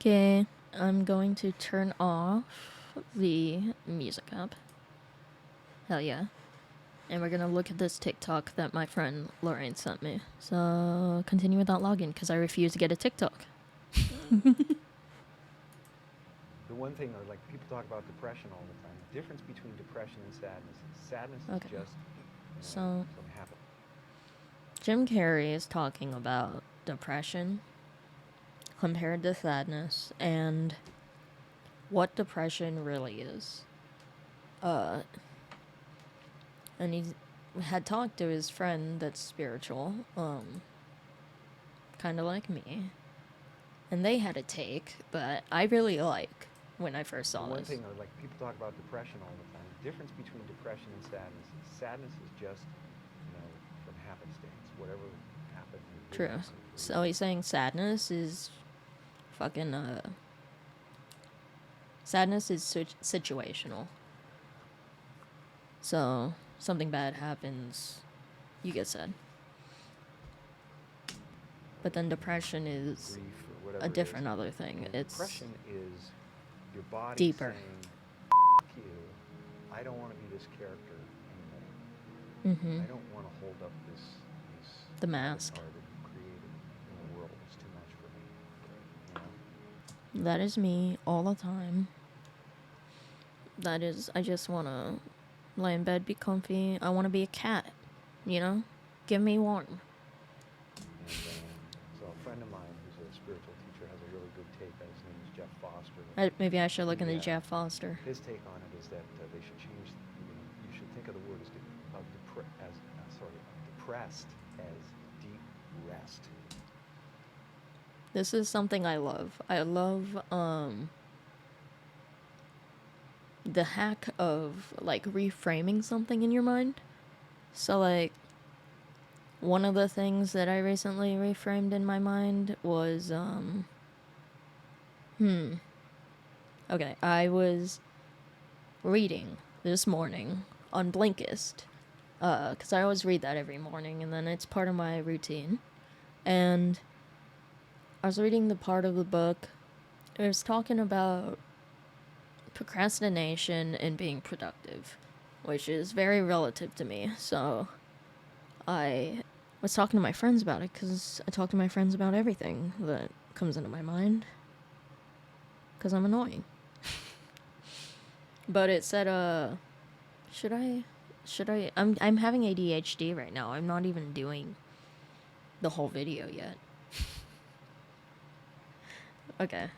Okay, I'm going to turn off the music app. Hell yeah. And we're gonna look at this TikTok that my friend Lorraine sent me. So continue without login, because I refuse to get a TikTok. The one thing, like people talk about depression all the time. The difference between depression and sadness is sadness Okay. is just So some happen. Jim Carrey is talking about depression compared to sadness and what depression really is. And he had talked to his friend that's spiritual, kind of like me, and they had a take that I really like when I first saw The one this. thing, like people talk about depression all the time. The difference between depression and sadness is just from happenstance, whatever happened. True. So he's saying sadness is fucking sadness is situational. So something bad happens, you get sad. But then depression is a different other thing. It's depression is your body deeper. saying, "F you, I don't want to be this character anymore. Mm-hmm. I don't want to hold up this the mask avatar that you created in the world. It's too much for me." You know? That is me all the time. That is, I just want to lay in bed, be comfy. I want to be a cat, you know? Give me warm. And so a friend of mine who's a spiritual teacher has a really good take. His name is Jeff Foster. Maybe I should look into Jeff Foster. His take on it is that they should change. You should think of the word depressed as deep rest. This is something I love. I love the hack of like reframing something in your mind. So like one of the things that I recently reframed in my mind was okay, I was reading this morning on Blinkist, because I always read that every morning, and then it's part of my routine. And I was reading the part of the book, it was talking about procrastination and being productive, which is very relative to me. So I was talking to my friends about it, because I talk to my friends about everything that comes into my mind, because I'm annoying. But it said, should I, I'm having ADHD right now. I'm not even doing the whole video yet. Okay.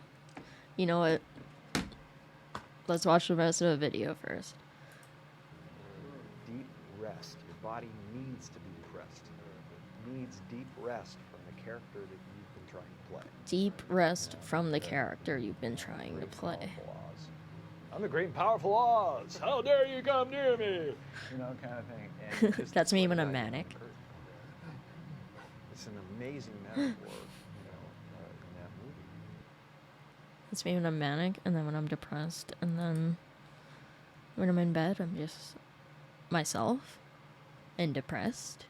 You know what? Let's watch the rest of the video first. Deep rest. Your body needs to be depressed. It needs deep rest from the character that you've been trying to play. Deep rest from the character you've been trying to play. I'm the great and powerful Oz. How dare you come near me? You know, kind of thing. And That's me when I'm manic. It's an amazing metaphor, in that movie. It's me when I'm manic, and then when I'm depressed, and then when I'm in bed, I'm just myself and depressed,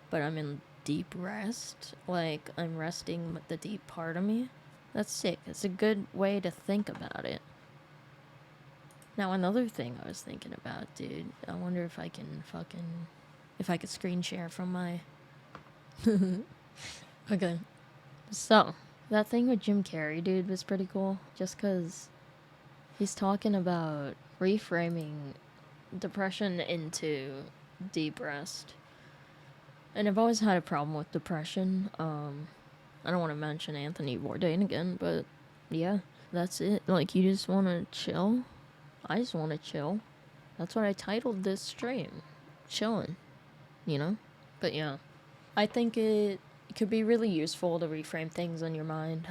but I'm in deep rest. Like, I'm resting the deep part of me. That's sick. It's a good way to think about it. Now, another thing I was thinking about, dude, I wonder if I can if I could screen share from my... Okay. So, that thing with Jim Carrey, dude, was pretty cool. Just because he's talking about reframing depression into deep rest. And I've always had a problem with depression. I don't want to mention Anthony Bourdain again, but yeah, that's it. Like, you just want to chill. I just want to chill. That's what I titled this stream. Chillin', you know? But yeah, I think it could be really useful to reframe things in your mind.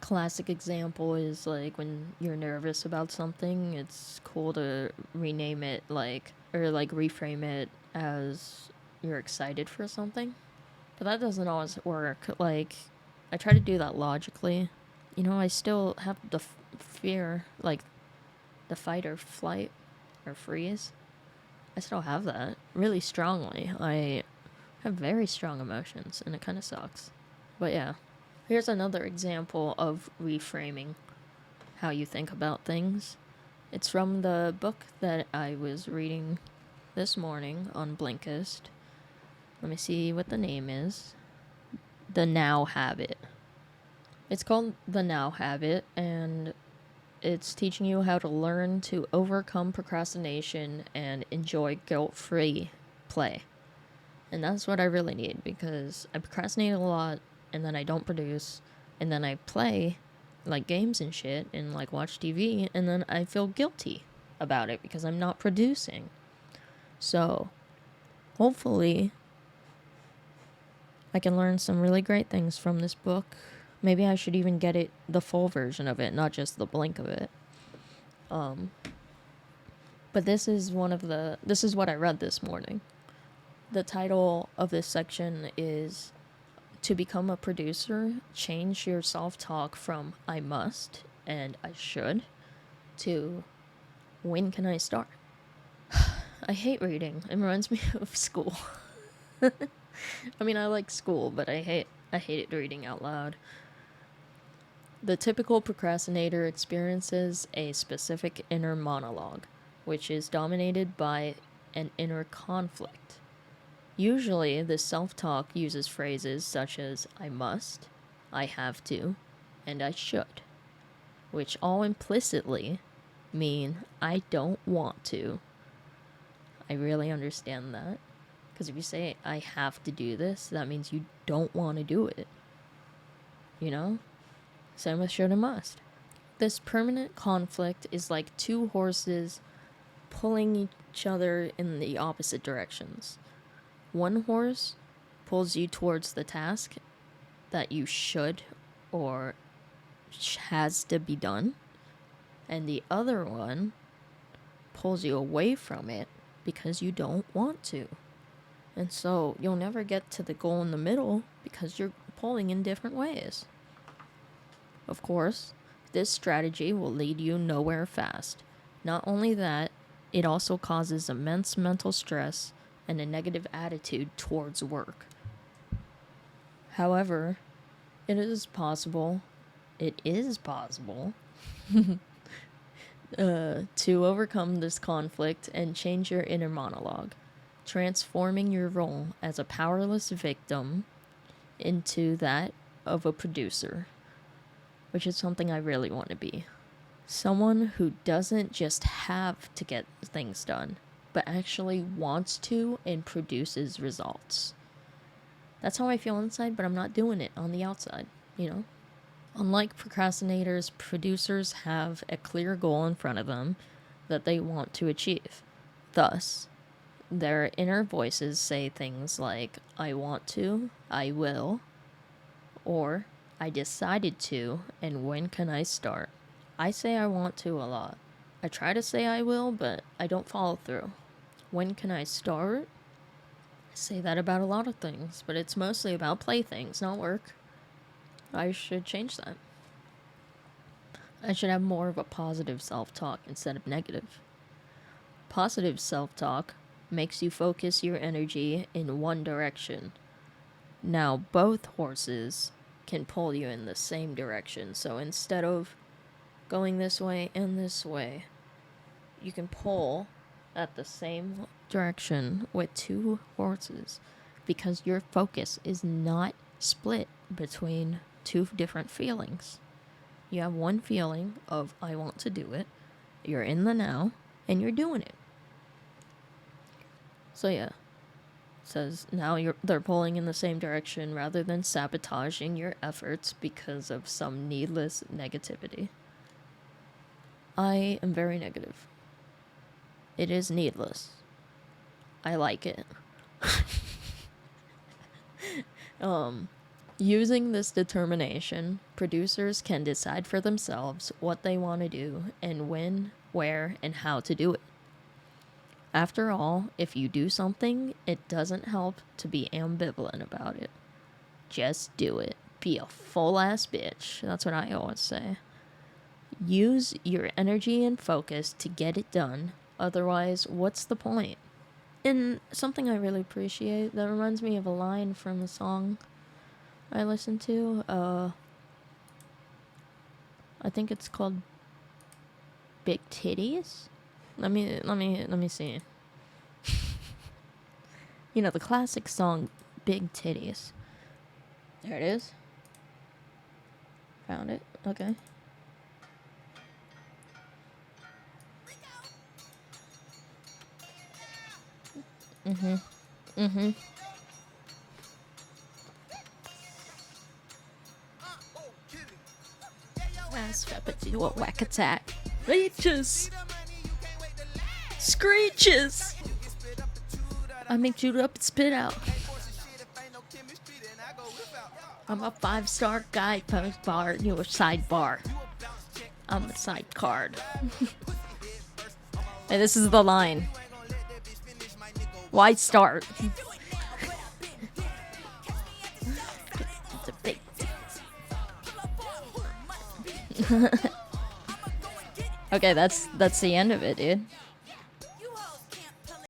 Classic example is like when you're nervous about something, it's cool to rename it or reframe it as you're excited for something. But that doesn't always work. Like, I try to do that logically. You know, I still have the fear, like the fight or flight or freeze. I still have that really strongly. I have very strong emotions, and it kind of sucks. But yeah, Here's another example of reframing how you think about things. It's from the book that I was reading this morning on Blinkist. Let me see what the name is. The Now Habit. It's called The Now Habit, and it's teaching you how to learn to overcome procrastination and enjoy guilt-free play. And that's what I really need, because I procrastinate a lot, and then I don't produce, and then I play like games and shit, and like watch TV, and then I feel guilty about it because I'm not producing. So, hopefully, I can learn some really great things from this book. Maybe I should even get it, the full version of it, not just the blink of it. But this is what I read this morning. The title of this section is To Become a Producer, Change Your Self-Talk from I must and I should to when can I start? I hate reading. It reminds me of school. I mean, I like school, but I hate it reading out loud. The typical procrastinator experiences a specific inner monologue, which is dominated by an inner conflict. Usually, this self-talk uses phrases such as I must, I have to, and I should, which all implicitly mean I don't want to. I really understand that. Because if you say I have to do this, that means you don't want to do it. You know? Same with should and must. This permanent conflict is like two horses pulling each other in the opposite directions. One horse pulls you towards the task that you should or has to be done, and the other one pulls you away from it because you don't want to. And so you'll never get to the goal in the middle because you're pulling in different ways. Of course, this strategy will lead you nowhere fast. Not only that, it also causes immense mental stress and a negative attitude towards work. However, it is possible to overcome this conflict and change your inner monologue, transforming your role as a powerless victim into that of a producer, which is something I really want to be. Someone who doesn't just have to get things done, but actually wants to and produces results. That's how I feel inside, but I'm not doing it on the outside, you know? Unlike procrastinators, producers have a clear goal in front of them that they want to achieve. Thus, their inner voices say things like, I want to, I will, or I decided to, and when can I start? I say I want to a lot. I try to say I will, but I don't follow through. When can I start? I say that about a lot of things, but it's mostly about playthings, not work. I should change that. I should have more of a positive self-talk instead of negative. Positive self-talk makes you focus your energy in one direction. Now, both horses can pull you in the same direction, so instead of going this way and this way, you can pull at the same direction with two horses because your focus is not split between two different feelings. You have one feeling of I want to do it, you're in the now, and you're doing it. So yeah, it says now they're pulling in the same direction rather than sabotaging your efforts because of some needless negativity. I am very negative. It is needless. I like it. Using this determination, producers can decide for themselves what they want to do and when, where, and how to do it. After all, if you do something, it doesn't help to be ambivalent about it. Just do it. Be a full-ass bitch. That's what I always say. Use your energy and focus to get it done. Otherwise, what's the point? And something I really appreciate that reminds me of a line from the song I listen to. I think it's called Big Titties. Let me see. You know, the classic song Big Titties. There it is. Found it. Okay. Ass pepper do a whack attack. Reaches. Screeches. I make you up and spit out. I'm a 5-star guy, post bar, you're a sidebar. I'm a side card. Hey, this is the line. Why start? It's a big. Okay, that's the end of it, dude.